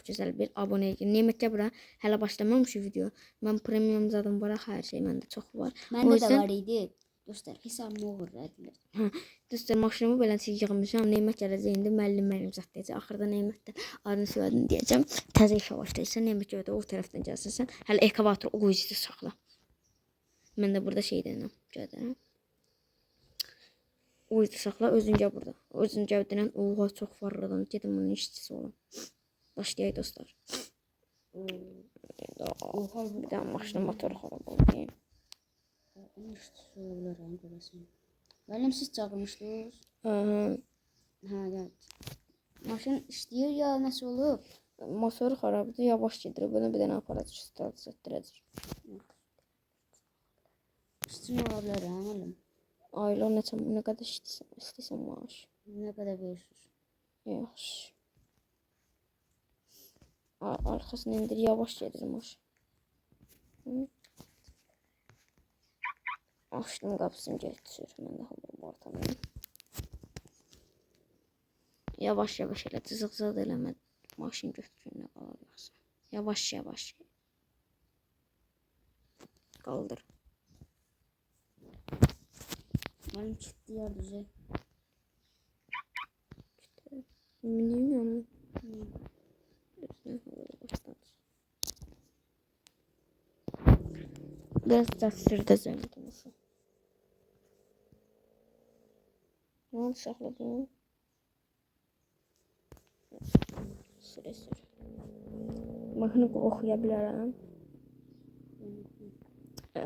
güzel bir aboneye girin. Nimetçe bura hələ başlamamış video. Ben premium zaten bırak her şey məndə çox var. Məndə də var idi. Dostlar, hesabımı uğurladılar. Hə, dostlar maşınımı belə yığmışam. Nemət gələcək indi müəllim zətdəcək. Axırda Nemətdə adını soyadını deyəcəm. Təzə işə başlayırsan, Nemət görə o tərəfdən gəlsən sən. Hələ ekavator o qoyucu saxla. Mən də burada şey deyirəm. Gəlirəm. O yüzden saxla, özüncə burada. Özüncə deyilən, oha çox var oradan. Gedim onun işçisi olum. Başlayaq dostlar. Oha, bir daha maşının motoru xarab oldu. Onun işçisi olurlar görəsən. Müəllim siz çağırmışdınız? Hə, Evet. Maşın işləyir ya nəsə olub? motoru xarabdır, yavaş gedir. Bunu bir dənə aparat start etdirəcək. İşçi ola bilər ha müəllim? Aylar nə qədər istəsən maaş. Nə qədər verirsiniz? Yaxşı. Arkasını indir, yavaş gedir maşın. Açdım qapısını geçir. Mən də hamur ortamıyım. Yavaş elə cızıq-cızıq eləmə. Maşın götürünə qalar yoxsa. Yavaş. Qaldır. Müəllim kilitli yer düzə. Bilmiyorum. Biraz da sürdəcəm. Ne oldu saxladın? Sür. Mahnı oxuya bilərəm.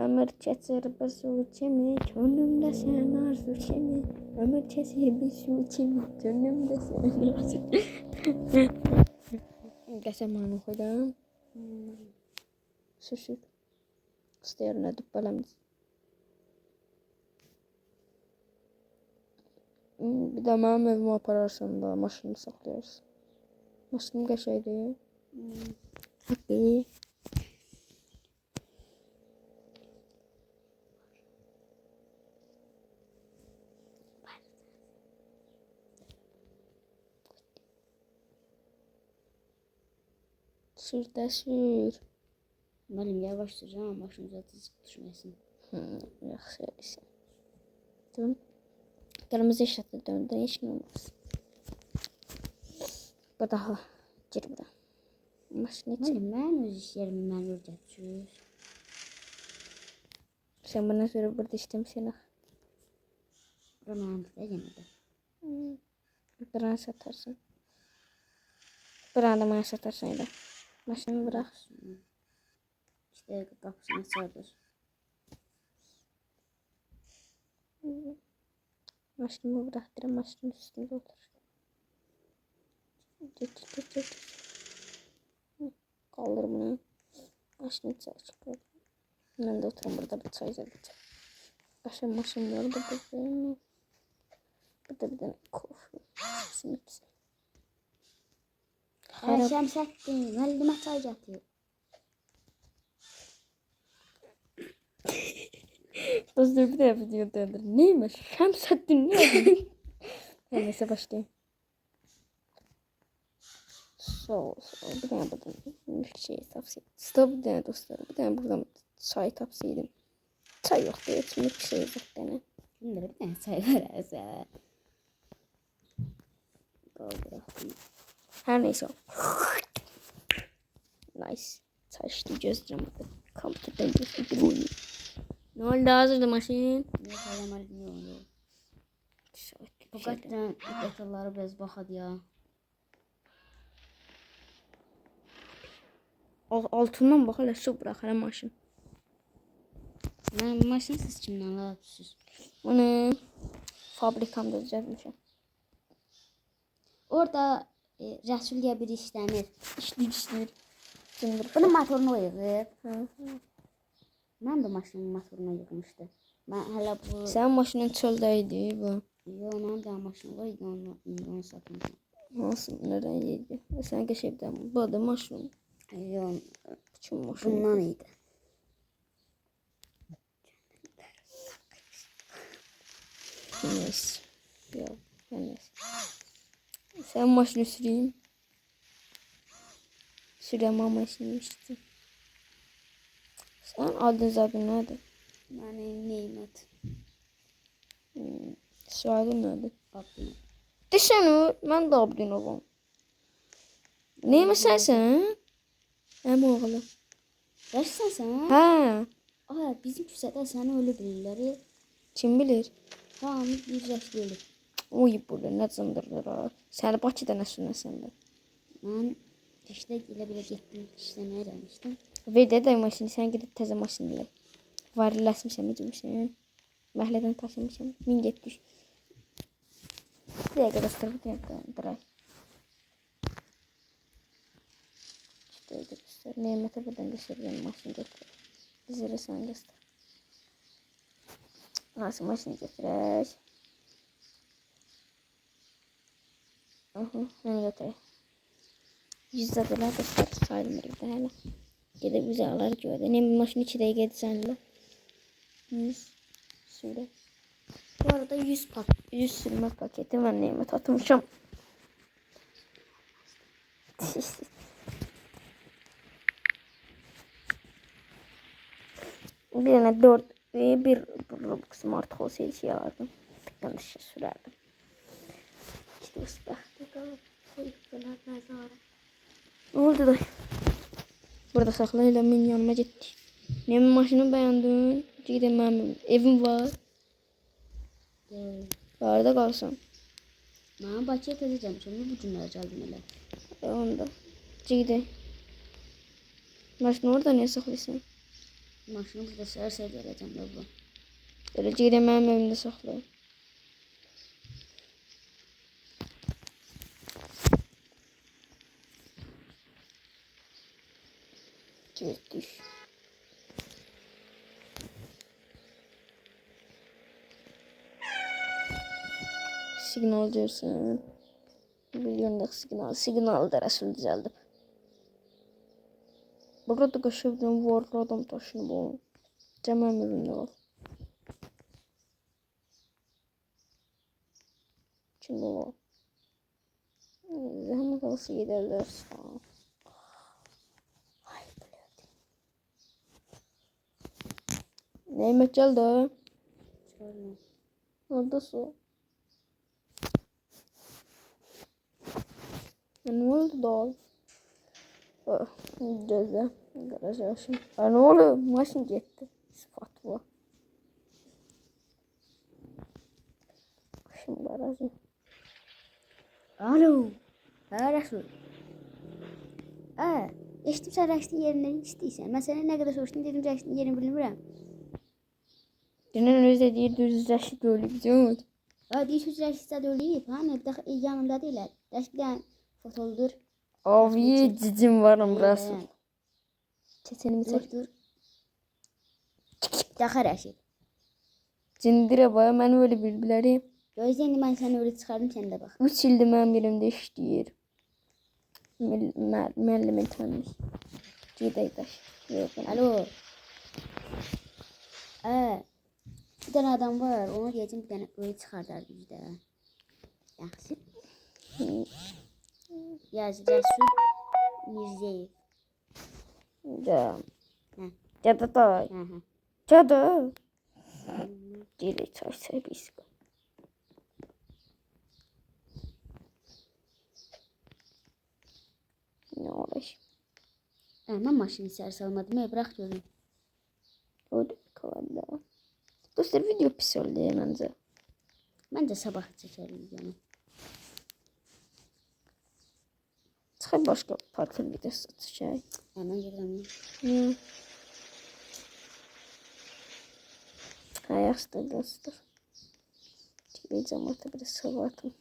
Ömür keçir bir su kimi, könlümdə sən arzu kimi. Ömür keçir bir su kimi, könlümdə sən arzu kimi. Qəsəm mahnı oxuyam. Sür. İstəyirəm düppələmiz. Bir də mənim evimə apararsan da maşını saxlayarsın. Maşınım qəşəngdir. Haqqı. Sür. Müəllim yavaş sür ha, maşınıza cızıq düşməsin. Yaxşı eləsən. Tamam. Qırmızı işarətə döndü, heç nə olmaz. Bu daha gir bura. Maşını çək. Müəllim, mən öz iş yerimi mən öyrətçiyim. Sən bana görə burada işləmişsən. Bura mənimdir də yenə də. Buranı satarsın. Buranı da mənə satarsan elə. Maşını bırax. İşte qapısını açardır. Maşınımı bıraktırım, maşının üstünde otur. Getir. Kaldır bunu. Maşını çıkar. Ben de oturum burada bir çay içeceğim. Başka maşın var burada değil mi? Burada bir tane kofi. Simit. Şəmsəttin, müəllimə çay gətir. Dostlar bir daha video döndür. Neymiş? Şemsettin ne yapıyor? Neyse başlayayım. Bir tane buradan şey tavsiye. Stop bir tane dostlar. Bir tane buradan çay tavsiye edeyim. Çay yok diye milkshake yok tane. Şimdi bir tane çay verərsə. Qaldır. Her neyse. Nice. Çay içti gözlerim. Kampüterden gözlerim. Ne oldu hazırdı maşın? Ne sayamalı ne oldu? Fakat detayları biraz baxad ya. Altından bak hele su bırak hele maşın. Mən maşını siz kimdən alırsınız? Bunu fabrikamda düzəltmişəm. Orada Rəsul diye biri işlənir. İşləyir. Bunun motorunu yığıb. Hı. Mən də maşının motorunu yığmışdı. Mən hələ bu... Sənin maşının çöldə idi bu. Yo, mənim də maşın var idi, onu satmışam. Nasıl, nədən yedi? Sən qəşəngdən bu da maşın. Yo, Kim maşın? bundan idi. Neyse. Yok, neyse. Sen maşını süreyim. Süleyman maşını işte. Sen adın zadın nedir? Benim Nimet. Soyadın nedir? Abdullah. Desene ben de Abdinov'um. Ne mi sensin? Hem oğlum. Yaşsan sen? Ha, Aa, bizim küsədə səni öyle bilirlər. kim bilir? Tamam, bir yaş deyil. Oy burada ne zındırdır ha. Seni Bakıda ne sürüyorsun da? Mən işdə elə belə getdim, işləməyə gəlmişdim. Ve de maşını sen gidip teze maşınla. Varlasmışım edilmişim. Mahalleden taşımışım. Min getmiş. Bir dakika göster bu tarafa. İşte göster. Nimet'e buradan göstereceğim maşını götür. Dizere sen göster. Nasıl maşını götürür? Onu götür. Yüzdeler göster. Sayılmır bir tane. Gidip bize alır gördü. Ne bir maşın 2 dakika senle. 100 süre. Bu arada 100 sürme paketi ben Nimet atmışım. Birine 4 ve bir Robux artık olsaydı şey alırdım. Tıktan dışı sürerdim. İşte ısbahtık alıp koyuplar mezara. Ne oldu da? Burada saklayla min yanıma gitti. Ne maşını beğendin? Gidelim benim evim var. Barda kalsam. Mən Bakıya təzə gəlmişəm, bu günlər gəldim elə. Onda. Gidelim. Maşını orada niye saklıyorsun? Maşını burada səhər-səhər gələcəm də bu. Öyle gidelim benim evimde saklayayım. Düş. Signal diyorsun. Milyonluk signal. Signal da Resul düzeldi. Burada kaşıldığım varlı adam taşını bu. Cemem evimde var. Şimdi o. Zahmet olsa giderler. Nimet geldi. Çıxarım. Orada su. Ne oldu da? Ceza. Garaj yaşım. Ne oluyor? Maşın gitti. Sıfat bu. Maşın garajı. Alo. Hə, Rəsul. Eşitdim sən rəqsin yerindən istəyirsən. Mən sənə nə qədər soruşdum, dedim rəqsin yerini bilmirəm. Dünən özü deyir düz rəşid ölüb. Deyir ki, rəqsizdə də ölüyüb. Hani, yanımda deyilər. Rəqsdən fotoludur. Abi cicim varım Resul. Çeçenimi çek. Dur. Daxa Rəşid. Cindire baya mən öyle bilgilərim. Gözlə, indi mən səni öyle çıxardım, sən də bax. 3 ildir mənim yerimdə işləyir. Müəllimin tanış. Gedək. Alo. Bir dənə adam var, ona deyəcəm bir dənə öyle çıxardar bizdə. Yaxşı. Yaz Rəsul Mirzəyev. Cadı da. Hı. Cadı. Gedək çay servis. Ne uğraş? Mən maşını içəri salmadım, bırax görüm. O da kavanda. Dostlar video pis oldu məncə. Məncə sabah çəkərik videonu. Çıxay başqa parkur videosu çəkək. Mən gedirəm. Niyə? Ayaqdır dostlar. Geleceğim orta bir sıvı atım.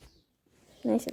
Neyse.